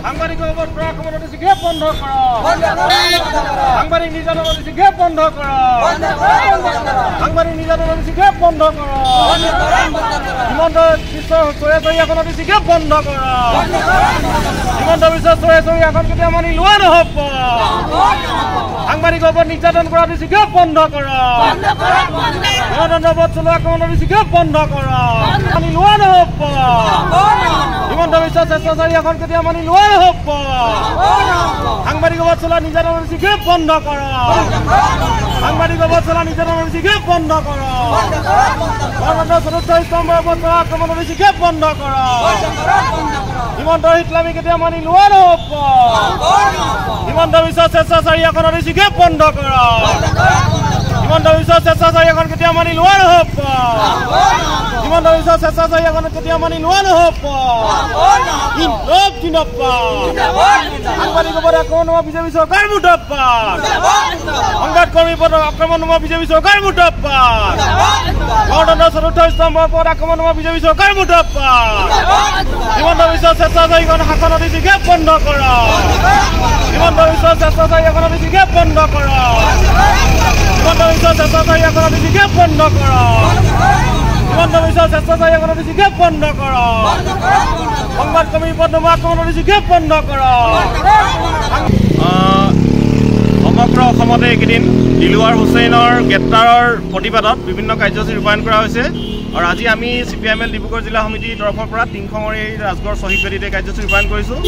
সাংবাদিকৰ ওপৰত কৰা আক্ৰমণৰ নিচিগে বন্ধ কৰক। সাংবাদিক নিৰ্যাতনৰ নিচিগে বন্ধ কৰক। সাংবাদিক নিৰ্যাতনৰ নিচিগে বন্ধ কৰক। হিমন্ত বিশ্বৰ চৌৰাচৰিয়াখনৰ নিচিগে বন্ধ কৰক। হিমন্ত বিশ্বৰ চৌৰাচৰিয়াখন কেতিয়া মানি লোৱা নহ'ব। সাংবাদিকৰ ওপৰত নিৰ্যাতন কৰা নিচিগে বন্ধ কৰক। গণতন্ত্ৰৰ ওপৰত চলোৱা আক্ৰমণৰ নিচিগে বন্ধ কৰক। মানি লোৱা নহ'ব। হিমন্ত বিশ্ব স্বেচ্ছাচাৰীখন কেতিয়া মানি লোৱা নহ'ব। সাংবাদিকৰ ওপৰত চলোৱা নিৰ্যাতনৰ নিচিগে বন্ধ কৰক। সাংবাদিকৰ ওপৰত চলোৱা নিৰ্যাতনৰ নিচিগে বন্ধ কৰক। গণতন্ত্ৰৰ চতুৰ্থ স্তম্ভৰ ওপৰত চলোৱা আক্ৰমণৰ নিচিগে বন্ধ কৰক। হিমন্ত ইছলামী কেতিয়া মানি লোৱা নহ'ব। হিমন্ত বিশ্ব স্বেচ্ছাচাৰীখনৰ নিচিগে বন্ধ কৰক। হিমন্ত বিশ্ব স্বেচ্ছাচাৰীখন কেতিয়া মানি লোৱা নহ'ব। হিমন্ত বিশ্ব স্বেচ্ছাচাৰীখন কেতিয়া মানি লোৱা নহ'ব। সাংবাদিকৰ ওপৰত আক্ৰমণ হোৱা বিজেপি চৰকাৰ মুৰ্দাবাদ। সংবাদকৰ্মীৰ ওপৰত আক্ৰমণ হোৱা বিজেপি চৰকাৰ মুৰ্দাবাদ। গণতন্ত্ৰৰ চতুৰ্থ স্তম্ভৰ ওপৰত আক্ৰমণ হোৱা বিজেপি চৰকাৰ মুৰ্দাবাদ। হিমন্ত বিশ্ব স্বেচ্ছাচাৰীখন শাসনৰ নিচিগে বন্ধ কৰক। হিমন্ত বিশ্ব স্বেচ্ছাচাৰীখনৰ নিচিগে বন্ধ কৰক। হিমন্ত বিশ্ব স্বেচ্ছাচাৰীখনৰ নিচিগে বন্ধ কৰক। হিমন্ত বিশ্ব স্বেচ্ছাচাৰীখনৰ নিচিগে বন্ধ কৰক। সংবাদকৰ্মীৰ ওপৰত নোহোৱা আক্ৰমণৰ নিচিগে বন্ধ কৰক। সমগ্ৰ অসমতে এইকেইদিন দিলৱাৰ হুছেইনৰ গ্ৰেপ্তাৰৰ প্ৰতিবাদত বিভিন্ন কাৰ্যসূচী ৰূপায়ণ কৰা হৈছে আৰু আজি আমি CPIML ডিব্ৰুগড় জিলা সমিতিৰ তৰফৰ পৰা টিংখঙৰ এই ৰাজগড় শ্বহীদ বেদীতে কাৰ্যসূচী ৰূপায়ণ কৰিছোঁ।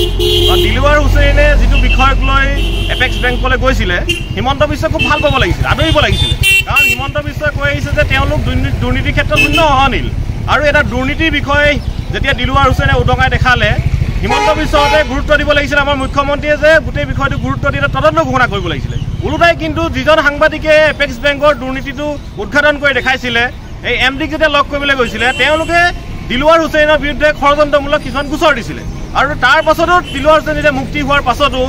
দিলৱাৰ হুছেইনে যিটো বিষয়ক লৈ এপেক্স বেংকলৈ গৈছিলে হিমন্ত বিশ্বই খুব ভাল পাব লাগিছিল, আদৰিব লাগিছিলে। কাৰণ হিমন্ত বিশ্বই কৈ আহিছে যে তেওঁলোক দুৰ্নীতিৰ ক্ষেত্ৰত শূন্য সহনীল আৰু এটা দুৰ্নীতিৰ বিষয় যেতিয়া দিলৱাৰ হুছেইনে উদঙাই দেখালে হিমন্ত বিশ্বতে গুৰুত্ব দিব লাগিছিলে। আমাৰ মুখ্যমন্ত্ৰীয়ে যে গোটেই বিষয়টো গুৰুত্ব দি তদন্ত ঘোষণা কৰিব লাগিছিলে। ওলোটাই কিন্তু যিজন সাংবাদিকে এপেক্স বেংকৰ দুৰ্নীতিটো উদ্ঘাটন কৰি দেখাইছিলে এই MDক যেতিয়া লগ কৰিবলৈ গৈছিলে তেওঁলোকে দিলৱাৰ হুছেইনৰ বিৰুদ্ধে ষড়যন্ত্ৰমূলক কিছুমান গোচৰ দিছিলে আৰু তাৰ পাছতো দিলৱাৰ হুছেইন যেতিয়া মুক্তি হোৱাৰ পাছতো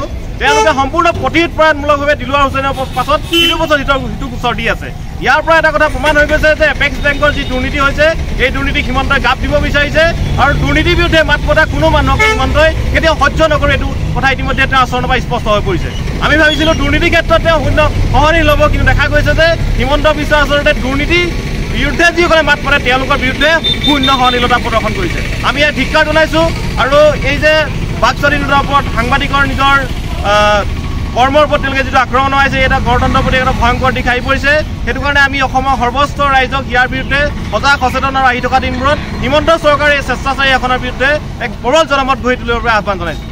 তেওঁলোকে সম্পূৰ্ণ প্ৰতিৰোধপৰায়ণমূলকভাৱে দিলৱাৰ হুছেইনৰ পাছত কিছু বছৰ সিটো গোচৰ দি আছে। ইয়াৰ পৰা এটা কথা প্ৰমাণ হৈ গৈছে যে এপেক্স বেংকৰ যি দুৰ্নীতি হৈছে এই দুৰ্নীতি হিমন্তই গাপ দিব বিচাৰিছে আৰু দুৰ্নীতিৰ বিৰুদ্ধে মাত মতা কোনো মানুহক হিমন্তই কেতিয়াও সহ্য নকৰে। এইটো কথা ইতিমধ্যে তেওঁৰ আচৰণৰ পৰা স্পষ্ট হৈ পৰিছে। আমি ভাবিছিলোঁ দুৰ্নীতিৰ ক্ষেত্ৰত তেওঁ শূন্য সহনীল হ'ব, কিন্তু দেখা গৈছে যে হিমন্ত বিশ্ব আচলতে দুৰ্নীতি বিৰুদ্ধে যিসকলে মাত মাতে তেওঁলোকৰ বিৰুদ্ধে শূন্য সহনীলতা প্ৰদৰ্শন কৰিছে। আমি ইয়াত ধিক্কাৰ জনাইছোঁ আৰু এই যে বাক স্বাধীনতাৰ ওপৰত সাংবাদিকৰ নিজৰ কৰ্মৰ ওপৰত তেওঁলোকে যিটো আক্ৰমণ হৈছে এটা গণতন্ত্ৰৰ প্ৰতি এটা ভয়ংকৰ দিশ আহি পৰিছে। সেইটো কাৰণে আমি অসমৰ সৰ্বস্ত ৰাইজক ইয়াৰ বিৰুদ্ধে সজাগ সচেতন আৰু আহি থকা দিনবোৰত হিমন্ত চৰকাৰে স্বেচ্ছাচাৰী এখনৰ বিৰুদ্ধে এক প্ৰবল জনমত গঢ়ি তুলিবৰ বাবে আহ্বান জনাইছোঁ।